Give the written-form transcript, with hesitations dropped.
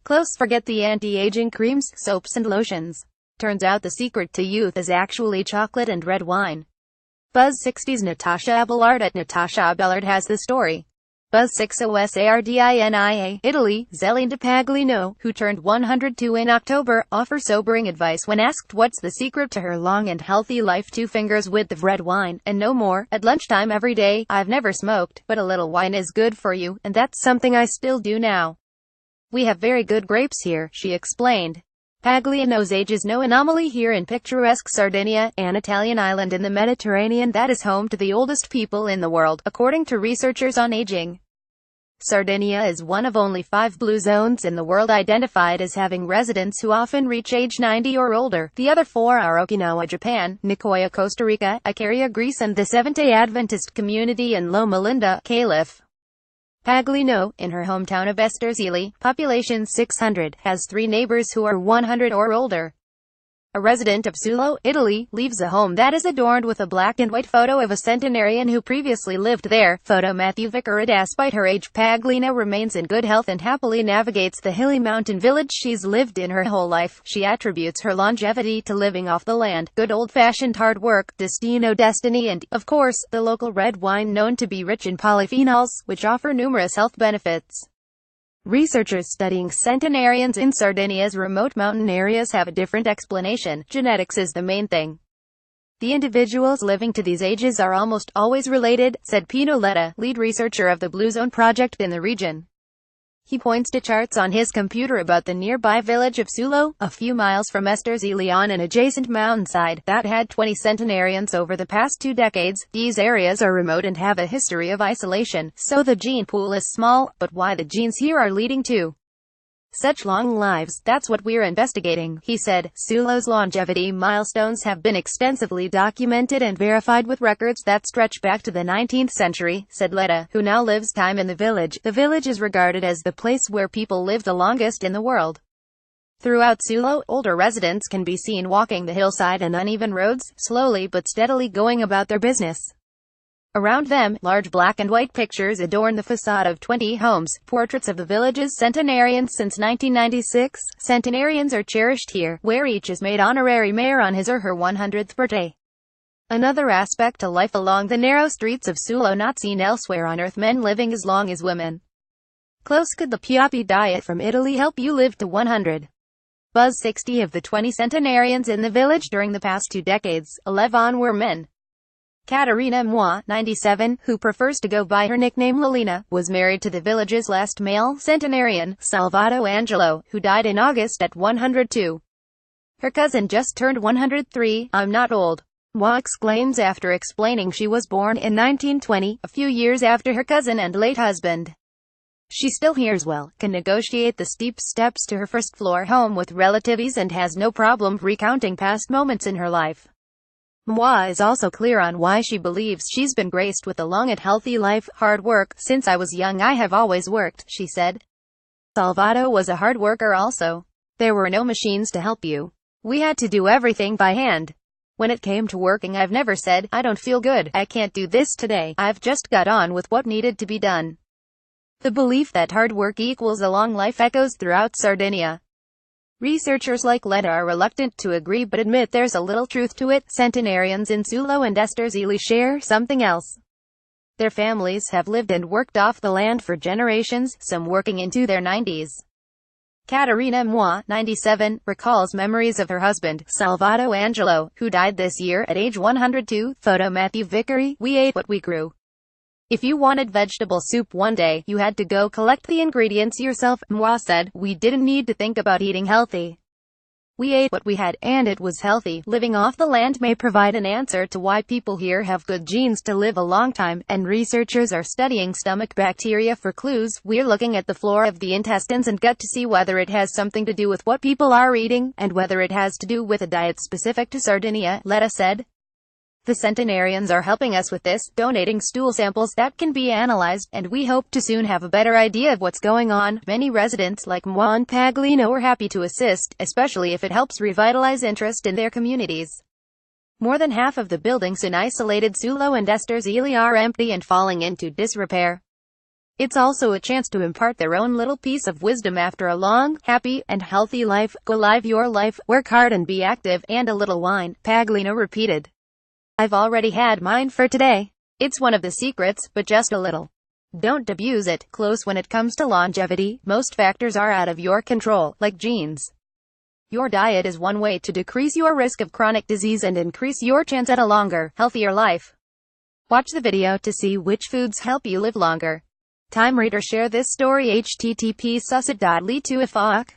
Close forget the anti-aging creams, soaps and lotions. Turns out the secret to youth is actually chocolate and red wine. Buzz60s Natasha Abellard at Natasha Abellard has the story. Buzz60s Natasha, Italy, Zelinda Paglieno, who turned 102 in October, offers sobering advice when asked what's the secret to her long and healthy life. 2 fingers width of red wine, and no more. At lunchtime every day. I've never smoked, but a little wine is good for you, and that's something I still do now. We have very good grapes here, she explained. Paglieno's age is no anomaly here in picturesque Sardinia, an Italian island in the Mediterranean that is home to the oldest people in the world, according to researchers on aging. Sardinia is one of only 5 blue zones in the world identified as having residents who often reach age 90 or older. The other 4 are Okinawa, Japan; Nicoya, Costa Rica; Icaria, Greece; and the Seventh-day Adventist community in Loma Linda, Calif. Paglieno, in her hometown of Esterzeli, population 600, has 3 neighbors who are 100 or older. A resident of Sullo, Italy, leaves a home that is adorned with a black and white photo of a centenarian who previously lived there. Photo Matthew Vicar. Despite her age, Paglieno remains in good health and happily navigates the hilly mountain village she's lived in her whole life. She attributes her longevity to living off the land, good old-fashioned hard work, destiny, and, of course, the local red wine known to be rich in polyphenols, which offer numerous health benefits. Researchers studying centenarians in Sardinia's remote mountain areas have a different explanation. Genetics is the main thing. The individuals living to these ages are almost always related, said Pino Letta, lead researcher of the Blue Zone project in the region. He points to charts on his computer about the nearby village of Sullo, a few miles from Esterzeli on an adjacent mountainside, that had 20 centenarians over the past 2 decades. These areas are remote and have a history of isolation, so the gene pool is small, but why the genes here are leading to such long lives, that's what we're investigating, he said. Sullo's longevity milestones have been extensively documented and verified with records that stretch back to the 19th century, said Letta, who now lives time in the village. The village is regarded as the place where people live the longest in the world. Throughout Sullo, older residents can be seen walking the hillside and uneven roads, slowly but steadily going about their business. Around them, large black and white pictures adorn the facade of 20 homes, portraits of the village's centenarians since 1996. Centenarians are cherished here, where each is made honorary mayor on his or her 100th birthday. Another aspect to life along the narrow streets of Sullo not seen elsewhere on earth: men living as long as women. Close. Could the Piapi diet from Italy help you live to 100? Buzz60 of the 20 centenarians in the village during the past 2 decades, 11 were men. Caterina Moi, 97, who prefers to go by her nickname Lolina, was married to the village's last male centenarian, Salvato Angelo, who died in August at 102. Her cousin just turned 103. I'm not old, Moi exclaims after explaining she was born in 1920, a few years after her cousin and late husband. She still hears well, can negotiate the steep steps to her first-floor home with relatives, and has no problem recounting past moments in her life. Moi is also clear on why she believes she's been graced with a long and healthy life: hard work. Since I was young I have always worked, she said. Salvato was a hard worker also. There were no machines to help you. We had to do everything by hand. When it came to working, I've never said, I don't feel good, I can't do this today. I've just got on with what needed to be done. The belief that hard work equals a long life echoes throughout Sardinia. Researchers like Letta are reluctant to agree but admit there's a little truth to it. Centenarians in Sullo and Esterzeli share something else. Their families have lived and worked off the land for generations, some working into their 90s. Caterina Moi, 97, recalls memories of her husband, Salvato Angelo, who died this year at age 102. Photo Matthew Vicar. We ate what we grew. If you wanted vegetable soup one day, you had to go collect the ingredients yourself, Moi said. We didn't need to think about eating healthy. We ate what we had, and it was healthy. Living off the land may provide an answer to why people here have good genes to live a long time, and researchers are studying stomach bacteria for clues. We're looking at the flora of the intestines and gut to see whether it has something to do with what people are eating, and whether it has to do with a diet specific to Sardinia, Letta said. The centenarians are helping us with this, donating stool samples that can be analyzed, and we hope to soon have a better idea of what's going on. Many residents like Moi and Paglieno are happy to assist, especially if it helps revitalize interest in their communities. More than half of the buildings in isolated Sullo and Esterzeli are empty and falling into disrepair. It's also a chance to impart their own little piece of wisdom after a long, happy, and healthy life. Go live your life, work hard and be active, and a little wine, Paglieno repeated. I've already had mine for today. It's one of the secrets, but just a little. Don't abuse it. Close. When it comes to longevity, most factors are out of your control, like genes. Your diet is one way to decrease your risk of chronic disease and increase your chance at a longer, healthier life. Watch the video to see which foods help you live longer. Time reader, share this story. http://sussit.ly2ifak